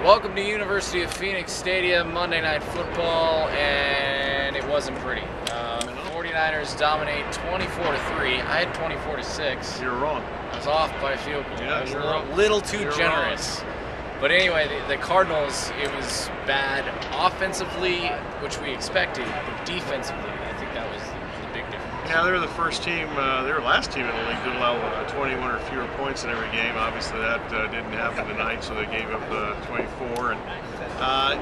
Welcome to University of Phoenix Stadium, Monday Night Football, and it wasn't pretty. 49ers dominate 24-3. I had 24-6. You're wrong. I was off by a field goal. Yeah, I was you're a little too You're generous. wrong. But anyway, the Cardinals, it was bad offensively, which we expected, but defensively, I think that was the big difference. Yeah, they were the first team, they were the last team in the league to allow 21 or fewer points in every game. Obviously that didn't happen tonight, so they gave up 24. And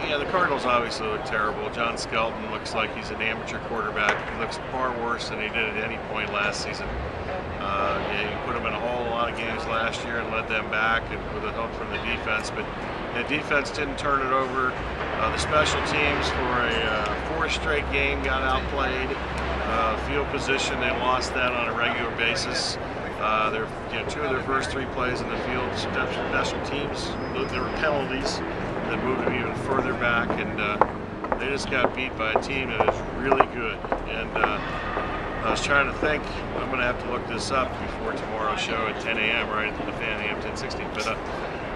yeah, the Cardinals obviously look terrible. John Skelton looks like he's an amateur quarterback. He looks far worse than he did at any point last season. Yeah, he put them in a whole lot of games last year and led them back, and with the help from the defense. But the defense didn't turn it over. The special teams for a fourth straight game got outplayed. Field position, they lost that on a regular basis. Two of their first three plays in the field, special teams, there were penalties that moved them even further back, and they just got beat by a team that is really good. And I was trying to think, I'm going to have to look this up before tomorrow's show at 10 a.m. right at the Fan AM 1060. But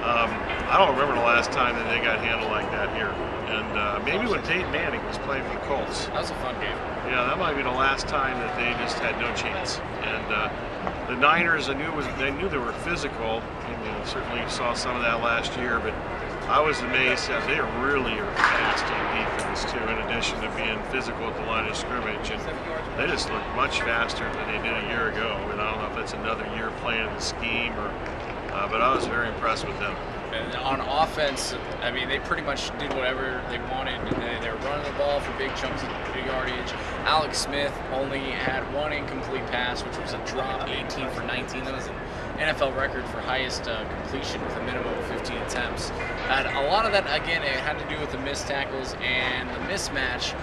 I don't remember the last time that they got handled like that here. And maybe when Peyton Manning was playing for the Colts. That was a fun game. Yeah, that might be the last time that they just had no chance. And the Niners, they knew they were physical. And certainly saw some of that last year, but I was amazed that they really are fast on defense too, in addition to being physical at the line of scrimmage. And they just look much faster than they did a year ago. And I don't know if that's another year playing the scheme, or, but I was very impressed with them. And on offense, I mean, they pretty much did whatever they wanted. They were running the ball for big chunks of big yardage. Alex Smith only had one incomplete pass, which was a drop, 18 for 19. That was an NFL record for highest completion with a minimum of 15 attempts. And a lot of that, again, it had to do with the missed tackles and the mismatch,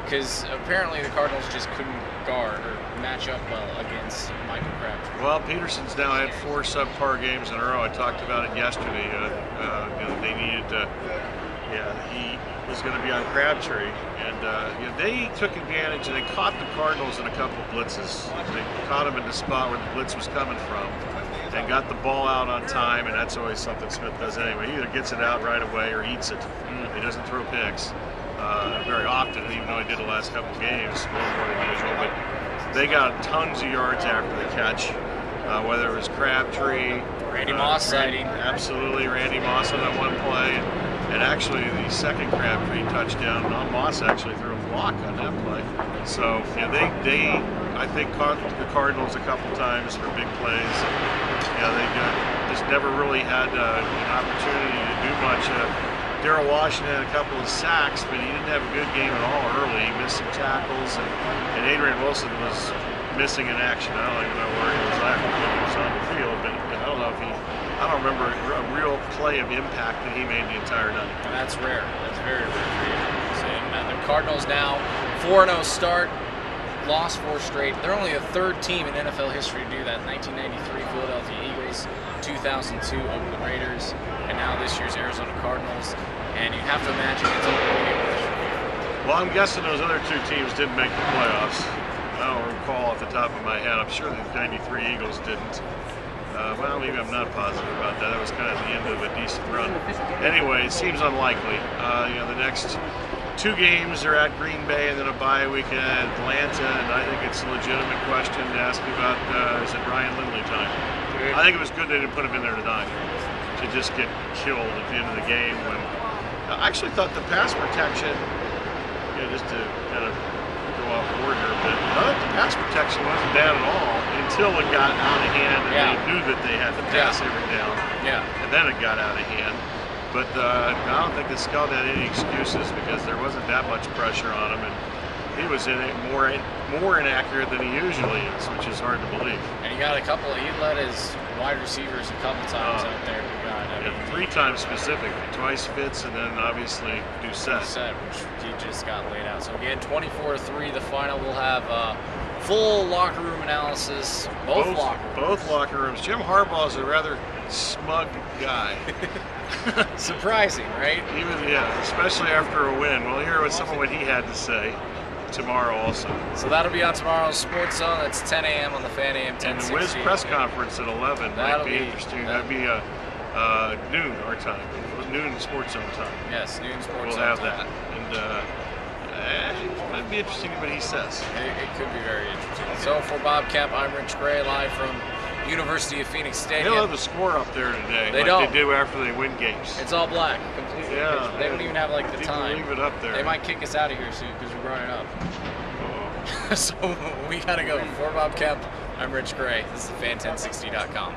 because apparently the Cardinals just couldn't guard or match up well against Michael Crabtree. Well, Peterson's now had 4 subpar games in a row. I talked about it yesterday. They needed to, he was going to be on Crabtree. And they took advantage, and they caught the Cardinals in a couple of blitzes. They caught them in the spot where the blitz was coming from and got the ball out on time, and that's always something Smith does anyway. He either gets it out right away or eats it. He doesn't throw picks very often, even though he did the last couple of games, more than usual. But they got tons of yards after the catch, whether it was Crabtree, Randy Moss sighting. Absolutely, Randy Moss on that one play. And actually, the second Crabtree touchdown, Moss actually threw a block on that play. So, they I think, caught the Cardinals a couple times for big plays. They just never really had an opportunity to do much. Darrell Washington had a couple of sacks, but he didn't have a good game at all early. He missed some tackles, and Adrian Wilson was missing in action. I don't even know where he was at when he was on the field, but I don't know if I don't remember a real play of impact that he made the entire night. And that's rare. That's very rare for you. So, the Cardinals now 4-0 start, lost 4 straight. They're only the 3rd team in NFL history to do that. 1993 Philadelphia Eagles, 2002 Oakland Raiders, and now this year's Arizona Cardinals. And you have to imagine it's only going to get worse. Well, I'm guessing those other 2 teams didn't make the playoffs. I don't recall off the top of my head. I'm sure the 93 Eagles didn't. Well, maybe I'm not positive about that. That was kind of the end of a decent run. Anyway, it seems unlikely. The next 2 games are at Green Bay and then a bye week at Atlanta, and I think it's a legitimate question to ask about, is it Ryan Lindley time? I think it was good they didn't put him in there tonight to just get killed at the end of the game. When I actually thought the pass protection, just to kind of go off order, but I thought the pass protection wasn't bad at all until it got out of hand and they knew that they had to pass every down. Yeah. And then it got out of hand. But I don't think the scout had any excuses, because there wasn't that much pressure on him, and he was in it more inaccurate than he usually is, which is hard to believe. And he led his wide receivers a couple times out there. 3 times specifically, twice Fitz, and then obviously Doucette, which he just got laid out. So again, 24-3, the final. We'll have full locker room analysis. Both locker rooms. Jim Harbaugh is a rather smug guy. Surprising, right? Especially after a win. We'll hear what he had to say tomorrow also. So that'll be on tomorrow's Sports Zone. That's 10 a.m. on the Fan AM 1060. And the Wiz press conference at 11 might be interesting. That'd be noon our time. noon Sports Zone time. Yes, noon Sports We'll Zone have time. that, and it might be interesting what he says. It could be very interesting. So for Bob Kemp, I'm Rich Gray, live from University of Phoenix Stadium. They'll have the score up there today. They like don't. They do after they win games. It's all black, completely. Yeah. They don't even have like the People time. leave it up there. They might kick us out of here soon because we're running up. Oh. So we gotta go. For Bob Kemp, I'm Rich Gray. This is fan1060.com.